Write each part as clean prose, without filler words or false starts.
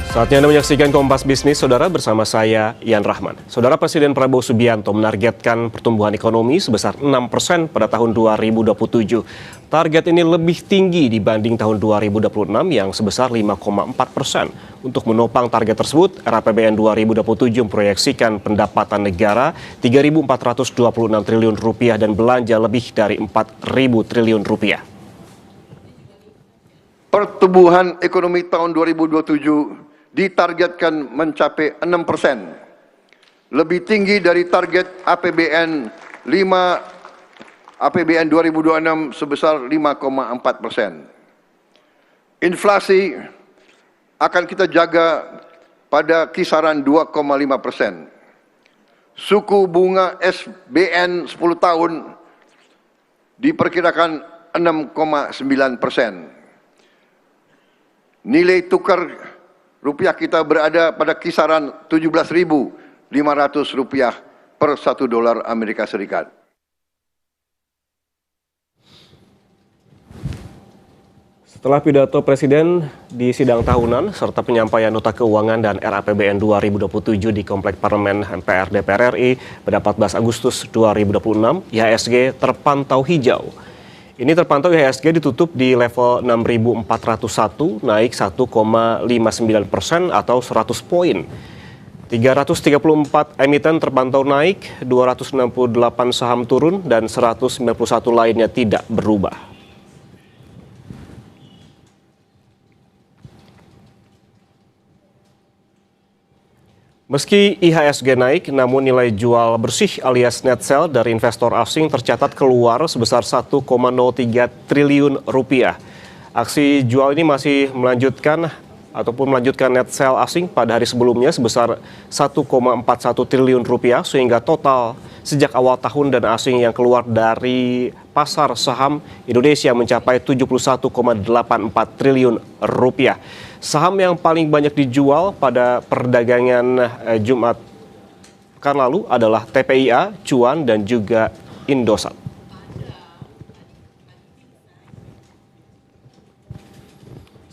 Saatnya Anda menyaksikan Kompas Bisnis, Saudara, bersama saya, Ian Rahman. Saudara, Presiden Prabowo Subianto menargetkan pertumbuhan ekonomi sebesar 6% pada tahun 2027. Target ini lebih tinggi dibanding tahun 2026 yang sebesar 5,4%. Untuk menopang target tersebut, RAPBN 2027 memproyeksikan pendapatan negara 3.426 triliun rupiah dan belanja lebih dari 4.000 triliun rupiah. Pertumbuhan ekonomi tahun 2027 ditargetkan mencapai 6%, lebih tinggi dari target APBN 2026 sebesar 5,4%. Inflasi akan kita jaga pada kisaran 2,5%. Suku bunga SBN 10 tahun diperkirakan 6,9%. Nilai tukar rupiah kita berada pada kisaran 17.500 rupiah per 1 dolar Amerika Serikat. Setelah pidato Presiden di sidang tahunan serta penyampaian nota keuangan dan RAPBN 2027 di Komplek Parlemen MPR DPR RI pada 14 Agustus 2026, IHSG terpantau hijau. Ini terpantau IHSG ditutup di level 6.401, naik 1,59% atau 100 poin. 334 emiten terpantau naik, 268 saham turun, dan 191 lainnya tidak berubah. Meski IHSG naik, namun nilai jual bersih alias net sell dari investor asing tercatat keluar sebesar 1,03 triliun rupiah. Aksi jual ini masih melanjutkan net sell asing pada hari sebelumnya sebesar 1,41 triliun rupiah, sehingga total sejak awal tahun dana asing yang keluar dari pasar saham Indonesia mencapai 71,84 triliun rupiah. Saham yang paling banyak dijual pada perdagangan Jumat pekan lalu adalah TPIA, Cuan, dan juga Indosat.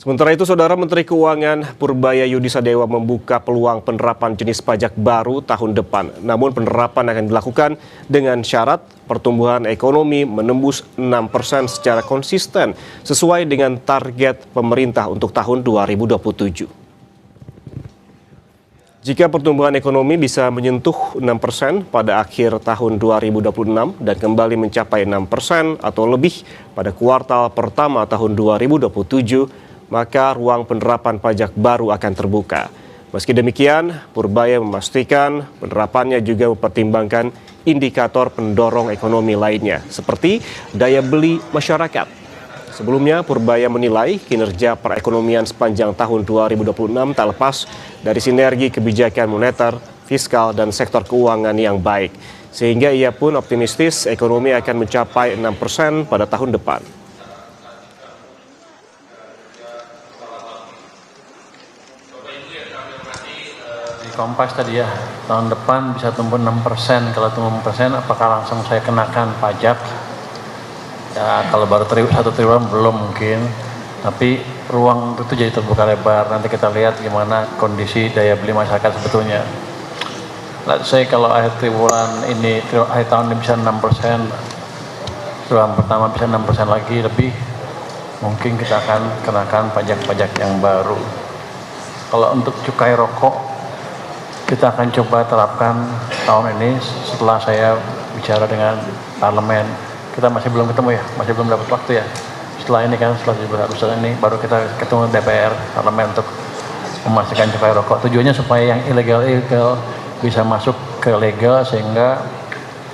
Sementara itu, Saudara, Menteri Keuangan Purbaya Yudisadewa membuka peluang penerapan jenis pajak baru tahun depan. Namun penerapan akan dilakukan dengan syarat pertumbuhan ekonomi menembus 6% secara konsisten sesuai dengan target pemerintah untuk tahun 2027. Jika pertumbuhan ekonomi bisa menyentuh 6% pada akhir tahun 2026 dan kembali mencapai 6% atau lebih pada kuartal pertama tahun 2027, maka ruang penerapan pajak baru akan terbuka. Meski demikian, Purbaya memastikan penerapannya juga mempertimbangkan indikator pendorong ekonomi lainnya, seperti daya beli masyarakat. Sebelumnya, Purbaya menilai kinerja perekonomian sepanjang tahun 2026 tak lepas dari sinergi kebijakan moneter, fiskal, dan sektor keuangan yang baik. Sehingga ia pun optimistis ekonomi akan mencapai 6% pada tahun depan. Kompas tadi ya, tahun depan bisa tumbuh 6%. Kalau tumbuh 6%, apakah langsung saya kenakan pajak? Ya, kalau baru 1 triliun belum mungkin. Tapi ruang itu jadi terbuka lebar. Nanti kita lihat gimana kondisi daya beli masyarakat sebetulnya. Let's say kalau akhir tahun ini bisa 6%, triwulan pertama bisa 6% lagi lebih, mungkin kita akan kenakan pajak-pajak yang baru. Kalau untuk cukai rokok, kita akan coba terapkan tahun ini setelah saya bicara dengan parlemen. Kita masih belum ketemu ya, masih belum dapat waktu ya. Setelah ini kan, setelah 17 Agustus ini baru kita ketemu DPR, parlemen untuk memastikan cukai rokok. Tujuannya supaya yang ilegal bisa masuk ke legal sehingga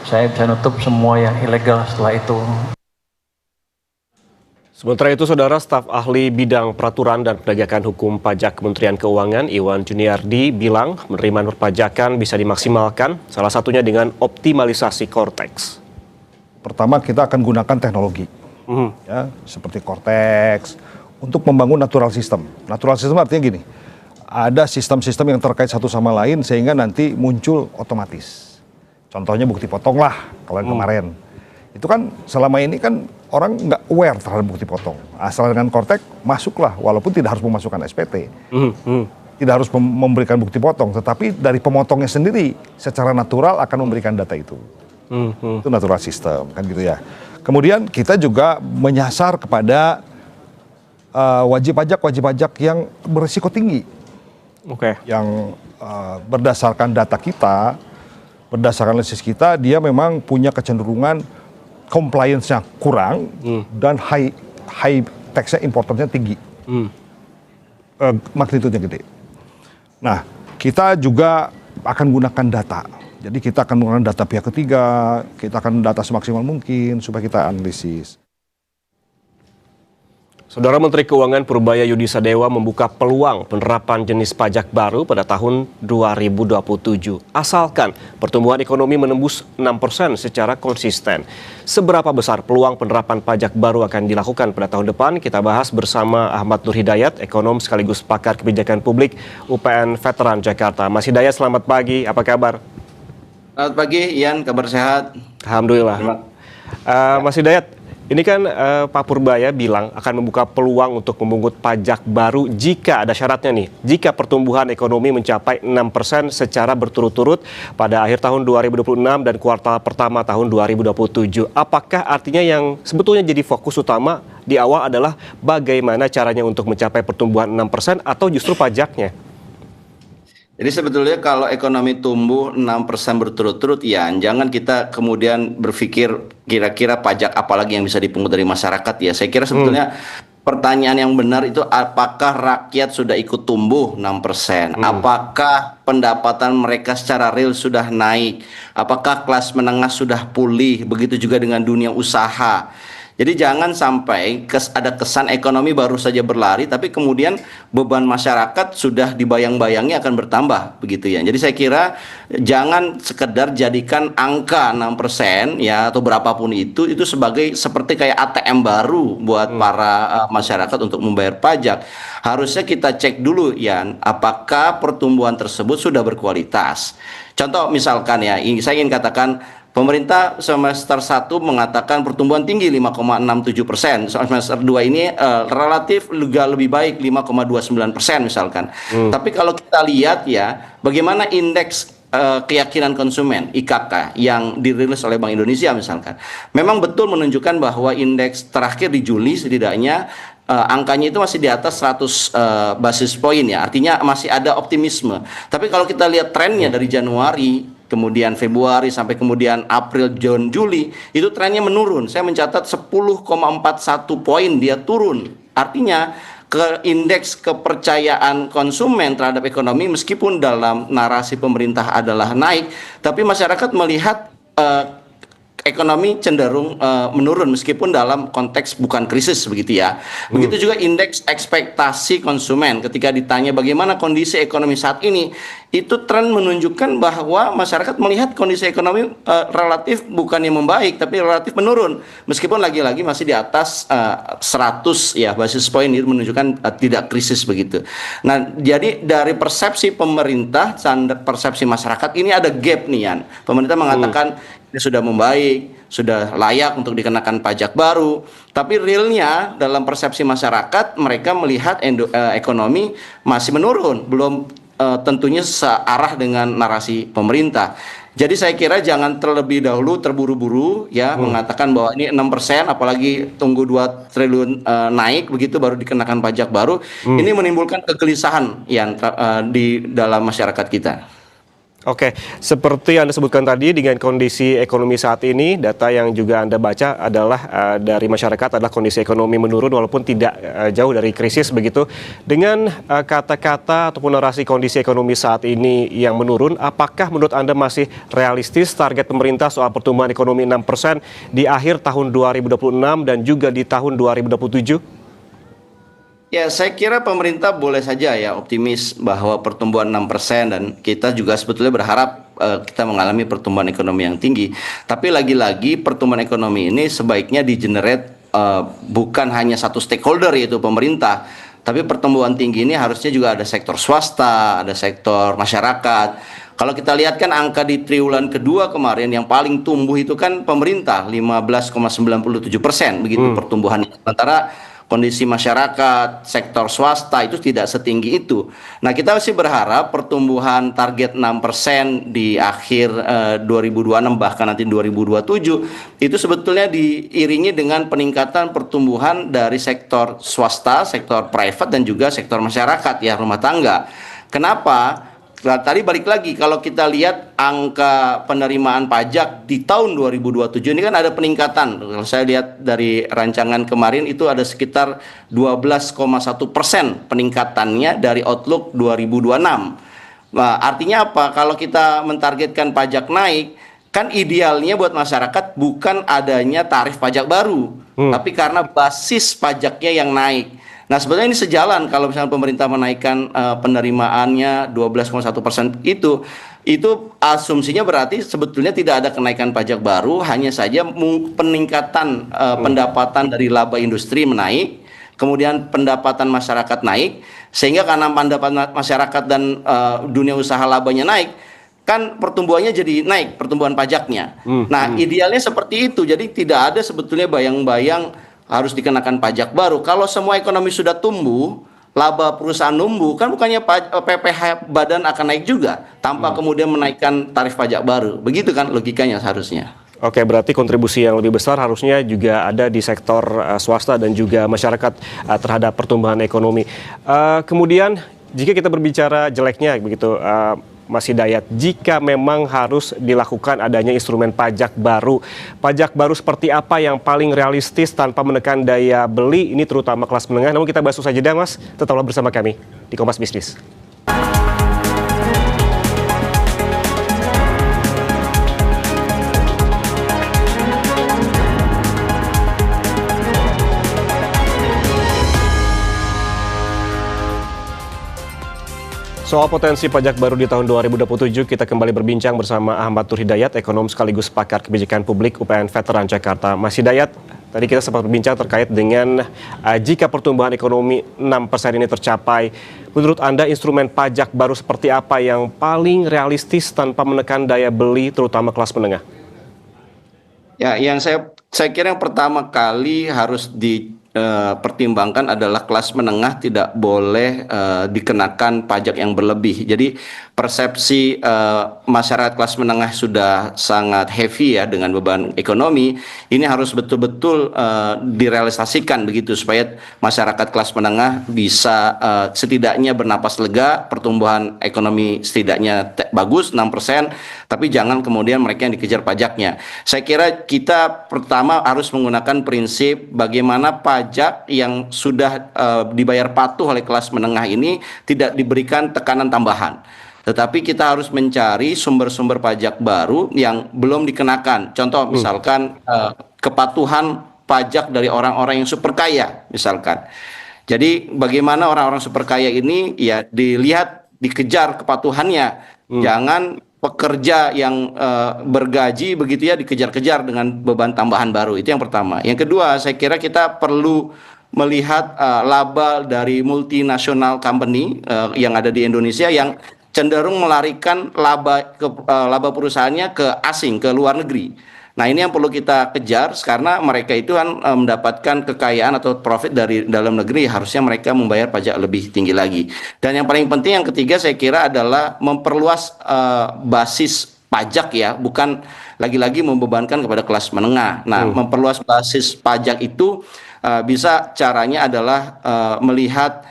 saya bisa nutup semua yang ilegal setelah itu. Sementara itu, Saudara, staf ahli bidang peraturan dan penegakan hukum pajak Kementerian Keuangan Iwan Juniardi bilang penerimaan perpajakan bisa dimaksimalkan, salah satunya dengan optimalisasi Cortex. Pertama, kita akan gunakan teknologi, ya, seperti Cortex, untuk membangun natural system. Natural system artinya gini, ada sistem-sistem yang terkait satu sama lain sehingga nanti muncul otomatis. Contohnya bukti potong lah, kalau yang kemarin. Itu kan selama ini kan orang nggak aware terhadap bukti potong. Asal dengan Cortex masuklah, walaupun tidak harus memasukkan SPT. tidak harus memberikan bukti potong, tetapi dari pemotongnya sendiri secara natural akan memberikan data itu. Itu natural system kan gitu ya. Kemudian kita juga menyasar kepada wajib pajak yang berisiko tinggi. Yang berdasarkan data kita, berdasarkan analisis kita, dia memang punya kecenderungan compliance-nya kurang dan high tax-nya, importnya tinggi. Magnitude-nya gede. Nah, kita juga akan gunakan data. Jadi kita akan menggunakan data pihak ketiga, kita akan data semaksimal mungkin supaya kita analisis. Saudara Menteri Keuangan Purbaya Yudi Sadewa membuka peluang penerapan jenis pajak baru pada tahun 2027. Asalkan pertumbuhan ekonomi menembus 6% secara konsisten. Seberapa besar peluang penerapan pajak baru akan dilakukan pada tahun depan? Kita bahas bersama Ahmad Nur Hidayat, ekonom sekaligus pakar kebijakan publik UPN Veteran Jakarta. Mas Hidayat, selamat pagi. Apa kabar? Selamat pagi, Ian. Kabar sehat? Alhamdulillah. Mas Hidayat, ini kan Pak Purbaya bilang akan membuka peluang untuk memungut pajak baru jika ada syaratnya nih. Jika pertumbuhan ekonomi mencapai 6% secara berturut-turut pada akhir tahun 2026 dan kuartal pertama tahun 2027. Apakah artinya yang sebetulnya jadi fokus utama di awal adalah bagaimana caranya untuk mencapai pertumbuhan 6% atau justru pajaknya? Jadi sebetulnya kalau ekonomi tumbuh 6% berturut-turut, ya jangan kita kemudian berpikir kira-kira pajak apalagi yang bisa dipungut dari masyarakat ya. Saya kira sebetulnya pertanyaan yang benar itu apakah rakyat sudah ikut tumbuh 6%? Apakah pendapatan mereka secara real sudah naik? Apakah kelas menengah sudah pulih? Begitu juga dengan dunia usaha. Jadi jangan sampai ada kesan ekonomi baru saja berlari, tapi kemudian beban masyarakat sudah dibayang-bayangi akan bertambah, begitu ya. Jadi saya kira jangan sekedar jadikan angka 6% ya atau berapapun itu sebagai seperti kayak ATM baru buat para masyarakat untuk membayar pajak. Harusnya kita cek dulu ya, apakah pertumbuhan tersebut sudah berkualitas. Contoh misalkan ya, saya ingin katakan pemerintah semester 1 mengatakan pertumbuhan tinggi 5,67%. Semester 2 ini relatif juga lebih baik 5,29% misalkan. Tapi kalau kita lihat ya, bagaimana indeks keyakinan konsumen IKK yang dirilis oleh Bank Indonesia misalkan, memang betul menunjukkan bahwa indeks terakhir di Juli setidaknya angkanya itu masih di atas 100 basis poin ya, artinya masih ada optimisme. Tapi kalau kita lihat trennya dari Januari, kemudian Februari sampai kemudian April, Juli, itu trennya menurun. Saya mencatat 10,41 poin dia turun. Artinya indeks kepercayaan konsumen terhadap ekonomi meskipun dalam narasi pemerintah adalah naik, tapi masyarakat melihat ekonomi cenderung menurun meskipun dalam konteks bukan krisis begitu ya. Begitu juga indeks ekspektasi konsumen ketika ditanya bagaimana kondisi ekonomi saat ini, itu tren menunjukkan bahwa masyarakat melihat kondisi ekonomi relatif bukannya membaik tapi relatif menurun meskipun lagi-lagi masih di atas 100 ya basis poin, itu menunjukkan tidak krisis begitu. Nah, jadi dari persepsi pemerintah dan persepsi masyarakat ini ada gap nih Yan. Pemerintah mengatakan ini sudah membaik, sudah layak untuk dikenakan pajak baru. Tapi realnya dalam persepsi masyarakat mereka melihat ekonomi masih menurun, belum tentunya searah dengan narasi pemerintah. Jadi saya kira jangan terlebih dahulu terburu-buru ya mengatakan bahwa ini 6%, apalagi tunggu 2 triliun naik begitu baru dikenakan pajak baru. Ini menimbulkan kegelisahan yang di dalam masyarakat kita. Oke, seperti Anda sebutkan tadi dengan kondisi ekonomi saat ini, data yang juga Anda baca adalah dari masyarakat adalah kondisi ekonomi menurun walaupun tidak jauh dari krisis begitu. Dengan kata-kata ataupun narasi kondisi ekonomi saat ini yang menurun, apakah menurut Anda masih realistis target pemerintah soal pertumbuhan ekonomi 6% di akhir tahun 2026 dan juga di tahun 2027? Ya, saya kira pemerintah boleh saja ya optimis bahwa pertumbuhan 6% dan kita juga sebetulnya berharap kita mengalami pertumbuhan ekonomi yang tinggi. Tapi lagi-lagi pertumbuhan ekonomi ini sebaiknya di-generate bukan hanya satu stakeholder yaitu pemerintah, tapi pertumbuhan tinggi ini harusnya juga ada sektor swasta, ada sektor masyarakat. Kalau kita lihat kan angka di triwulan kedua kemarin yang paling tumbuh itu kan pemerintah 15,97% begitu pertumbuhannya. Sementara kondisi masyarakat, sektor swasta itu tidak setinggi itu. Nah, kita masih berharap pertumbuhan target 6% di akhir 2026 bahkan nanti 2027 itu sebetulnya diiringi dengan peningkatan pertumbuhan dari sektor swasta, sektor private dan juga sektor masyarakat ya, rumah tangga. Kenapa? Nah, tadi balik lagi kalau kita lihat angka penerimaan pajak di tahun 2027 ini kan ada peningkatan. Kalau saya lihat dari rancangan kemarin itu ada sekitar 12,1% peningkatannya dari outlook 2026. Nah, artinya apa? Kalau kita mentargetkan pajak naik, kan idealnya buat masyarakat bukan adanya tarif pajak baru, tapi karena basis pajaknya yang naik. Nah, sebetulnya ini sejalan kalau misalnya pemerintah menaikkan penerimaannya 12,1% itu asumsinya berarti sebetulnya tidak ada kenaikan pajak baru, hanya saja peningkatan pendapatan dari laba industri menaik, kemudian pendapatan masyarakat naik, sehingga karena pendapatan masyarakat dan dunia usaha labanya naik, kan pertumbuhannya jadi naik, pertumbuhan pajaknya. Nah, idealnya seperti itu, jadi tidak ada sebetulnya bayang-bayang harus dikenakan pajak baru. Kalau semua ekonomi sudah tumbuh, laba perusahaan numbuh, kan bukannya PPh badan akan naik juga tanpa kemudian menaikkan tarif pajak baru. Begitu kan logikanya seharusnya. Oke, berarti kontribusi yang lebih besar harusnya juga ada di sektor swasta dan juga masyarakat terhadap pertumbuhan ekonomi. Kemudian jika kita berbicara jeleknya begitu, Mas Hidayat, jika memang harus dilakukan adanya instrumen pajak baru seperti apa yang paling realistis tanpa menekan daya beli, ini terutama kelas menengah. Namun kita bahas usai jeda, Mas. Tetaplah bersama kami di Kompas Bisnis. Soal potensi pajak baru di tahun 2027, kita kembali berbincang bersama Ahmad Tur Hidayat, ekonom sekaligus pakar kebijakan publik UPN Veteran Jakarta. Mas Hidayat, tadi kita sempat berbincang terkait dengan jika pertumbuhan ekonomi 6% ini tercapai, menurut Anda instrumen pajak baru seperti apa yang paling realistis tanpa menekan daya beli terutama kelas menengah? Ya, yang saya kira yang pertama kali harus dipertimbangkan adalah kelas menengah tidak boleh dikenakan pajak yang berlebih. Jadi persepsi masyarakat kelas menengah sudah sangat heavy ya dengan beban ekonomi. Ini harus betul-betul direalisasikan begitu supaya masyarakat kelas menengah bisa setidaknya bernapas lega, pertumbuhan ekonomi setidaknya bagus 6%, tapi jangan kemudian mereka yang dikejar pajaknya. Saya kira kita pertama harus menggunakan prinsip bagaimana pajak yang sudah dibayar patuh oleh kelas menengah ini tidak diberikan tekanan tambahan. Tetapi kita harus mencari sumber-sumber pajak baru yang belum dikenakan. Contoh misalkan kepatuhan pajak dari orang-orang yang super kaya misalkan. Jadi bagaimana orang-orang super kaya ini ya dilihat, dikejar kepatuhannya. Jangan pekerja yang bergaji begitu ya dikejar-kejar dengan beban tambahan baru. Itu yang pertama. Yang kedua, saya kira kita perlu melihat laba dari multinational company yang ada di Indonesia yang cenderung melarikan laba perusahaannya ke asing, ke luar negeri. Nah, ini yang perlu kita kejar karena mereka itu kan mendapatkan kekayaan atau profit dari dalam negeri, harusnya mereka membayar pajak lebih tinggi lagi. Dan yang paling penting yang ketiga saya kira adalah memperluas basis pajak ya, bukan lagi-lagi membebankan kepada kelas menengah. Nah, memperluas basis pajak itu bisa caranya adalah melihat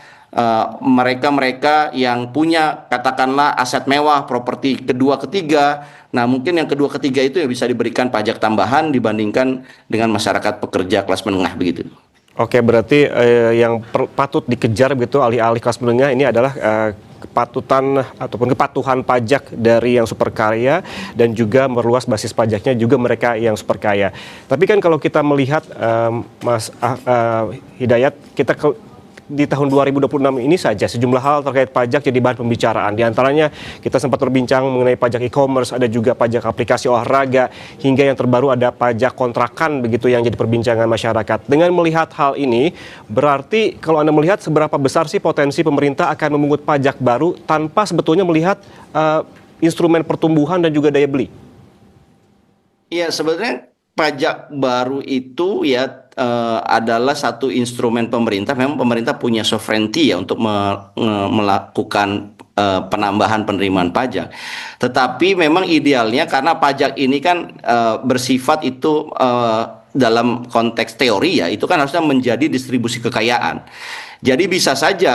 mereka-mereka yang punya katakanlah aset mewah, properti kedua ketiga. Nah, mungkin yang kedua ketiga itu ya bisa diberikan pajak tambahan dibandingkan dengan masyarakat pekerja kelas menengah begitu. Oke, berarti yang patut dikejar begitu alih-alih kelas menengah ini adalah kepatuhan pajak dari yang super kaya dan juga meluas basis pajaknya juga mereka yang super kaya. Tapi kan kalau kita melihat Mas Hidayat, kita di tahun 2026 ini saja sejumlah hal terkait pajak jadi bahan pembicaraan. Di antaranya kita sempat berbincang mengenai pajak e-commerce, ada juga pajak aplikasi olahraga, hingga yang terbaru ada pajak kontrakan begitu yang jadi perbincangan masyarakat. Dengan melihat hal ini, berarti kalau Anda melihat seberapa besar sih potensi pemerintah akan memungut pajak baru tanpa sebetulnya melihat instrumen pertumbuhan dan juga daya beli? Iya, sebenarnya pajak baru itu ya adalah satu instrumen pemerintah. Memang pemerintah punya sovereignty ya untuk melakukan penambahan penerimaan pajak. Tetapi memang idealnya karena pajak ini kan bersifat itu dalam konteks teori ya, itu kan harusnya menjadi distribusi kekayaan. Jadi bisa saja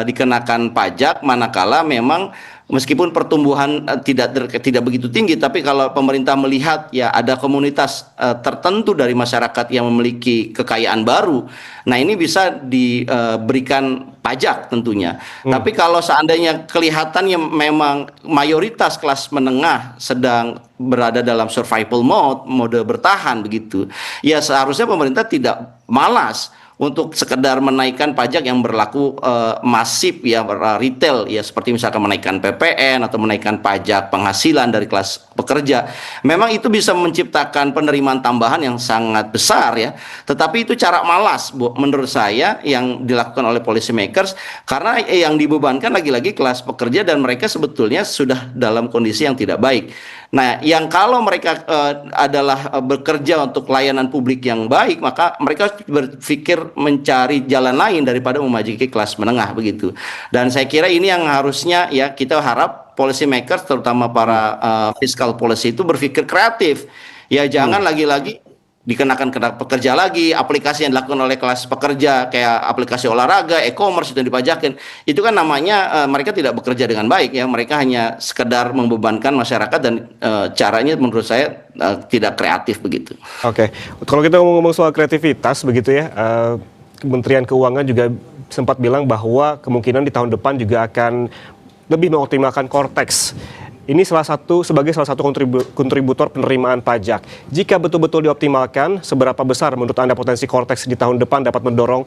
dikenakan pajak manakala memang meskipun pertumbuhan tidak begitu tinggi, tapi kalau pemerintah melihat ya ada komunitas tertentu dari masyarakat yang memiliki kekayaan baru, nah ini bisa diberikan pajak tentunya. Tapi kalau seandainya kelihatannya memang mayoritas kelas menengah sedang berada dalam survival mode bertahan begitu, ya seharusnya pemerintah tidak malas untuk sekedar menaikkan pajak yang berlaku masif ya, retail ya, seperti misalkan menaikkan PPN atau menaikkan pajak penghasilan dari kelas pekerja. Memang itu bisa menciptakan penerimaan tambahan yang sangat besar ya, tetapi itu cara malas menurut saya yang dilakukan oleh policy makers, karena yang dibebankan lagi-lagi kelas pekerja dan mereka sebetulnya sudah dalam kondisi yang tidak baik. Nah, yang kalau mereka adalah bekerja untuk layanan publik yang baik, maka mereka berpikir mencari jalan lain daripada memajiki kelas menengah begitu. Dan saya kira ini yang harusnya ya kita harap policy makers terutama para fiscal policy itu berpikir kreatif. Ya jangan lagi-lagi dikenakan pekerja lagi, aplikasi yang dilakukan oleh kelas pekerja kayak aplikasi olahraga, e-commerce itu dipajakin. Itu kan namanya mereka tidak bekerja dengan baik ya, mereka hanya sekedar membebankan masyarakat dan caranya menurut saya tidak kreatif begitu. Oke, kalau kita ngomong soal kreativitas begitu ya, Kementerian Keuangan juga sempat bilang bahwa kemungkinan di tahun depan juga akan lebih mengoptimalkan Cortex. Ini sebagai salah satu kontributor penerimaan pajak. Jika betul-betul dioptimalkan, seberapa besar menurut Anda potensi Cortex di tahun depan dapat mendorong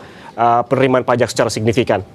penerimaan pajak secara signifikan?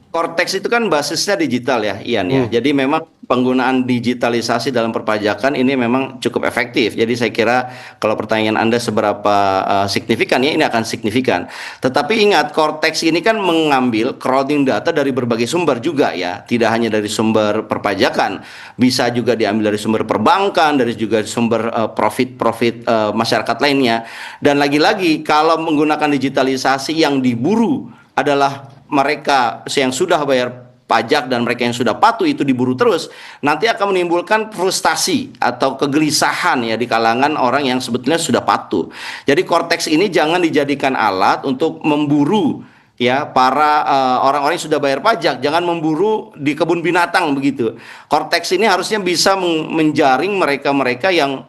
Cortex itu kan basisnya digital ya, Ian ya. Jadi memang penggunaan digitalisasi dalam perpajakan ini memang cukup efektif. Jadi saya kira kalau pertanyaan Anda seberapa signifikan ya, ini akan signifikan. Tetapi ingat, Cortex ini kan mengambil crowding data dari berbagai sumber juga ya. Tidak hanya dari sumber perpajakan, bisa juga diambil dari sumber perbankan, dari juga sumber profit masyarakat lainnya. Dan lagi-lagi kalau menggunakan digitalisasi yang diburu adalah mereka yang sudah bayar pajak dan mereka yang sudah patuh itu diburu terus, nanti akan menimbulkan frustasi atau kegelisahan ya di kalangan orang yang sebetulnya sudah patuh. Jadi Cortex ini jangan dijadikan alat untuk memburu ya para orang-orang yang sudah bayar pajak, jangan memburu di kebun binatang begitu. Cortex ini harusnya bisa menjaring mereka-mereka yang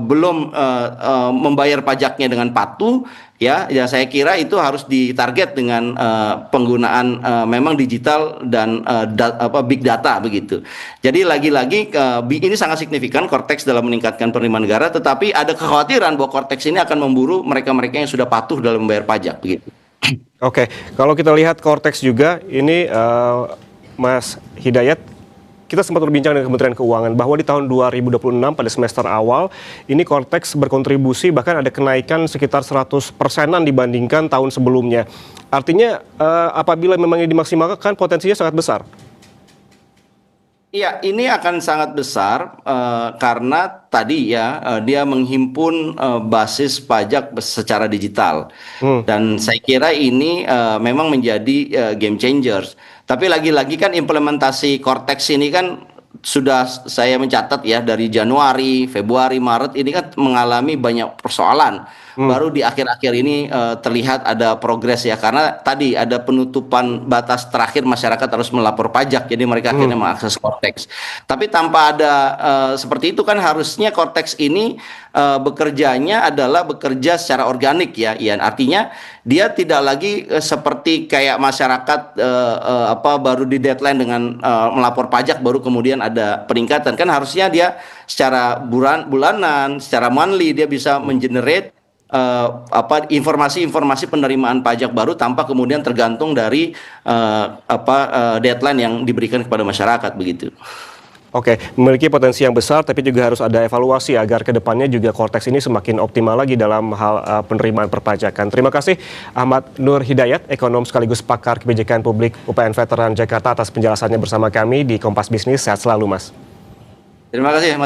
belum membayar pajaknya dengan patuh. Ya, saya kira itu harus ditarget dengan penggunaan memang digital dan big data begitu. Jadi lagi-lagi ini sangat signifikan Cortex dalam meningkatkan penerimaan negara, tetapi ada kekhawatiran bahwa Cortex ini akan memburu mereka-mereka yang sudah patuh dalam membayar pajak begitu. Oke, kalau kita lihat Cortex juga ini Mas Hidayat, kita sempat berbincang dengan Kementerian Keuangan bahwa di tahun 2026 pada semester awal ini Cortex berkontribusi bahkan ada kenaikan sekitar 100%-an dibandingkan tahun sebelumnya. Artinya apabila memang ini dimaksimalkan potensinya sangat besar. Iya, ini akan sangat besar karena tadi ya dia menghimpun basis pajak secara digital. Dan saya kira ini memang menjadi game changers. Tapi lagi-lagi kan implementasi Cortex ini kan sudah saya mencatat ya dari Januari, Februari, Maret ini kan mengalami banyak persoalan. Baru di akhir-akhir ini terlihat ada progres ya, karena tadi ada penutupan batas terakhir masyarakat harus melapor pajak, jadi mereka akhirnya mengakses Cortex. Tapi tanpa ada seperti itu kan harusnya Cortex ini bekerjanya adalah bekerja secara organik ya, Ian. Artinya dia tidak lagi seperti kayak masyarakat baru di deadline dengan melapor pajak baru kemudian ada peningkatan. Kan harusnya dia secara bulanan, secara monthly dia bisa mengenerate informasi-informasi penerimaan pajak baru tanpa kemudian tergantung dari deadline yang diberikan kepada masyarakat begitu. Oke, memiliki potensi yang besar tapi juga harus ada evaluasi agar kedepannya juga Cortex ini semakin optimal lagi dalam hal penerimaan perpajakan. Terima kasih Ahmad Nur Hidayat, ekonom sekaligus pakar kebijakan publik UPN Veteran Jakarta atas penjelasannya bersama kami di Kompas Bisnis. Sehat selalu Mas. Terima kasih Mas.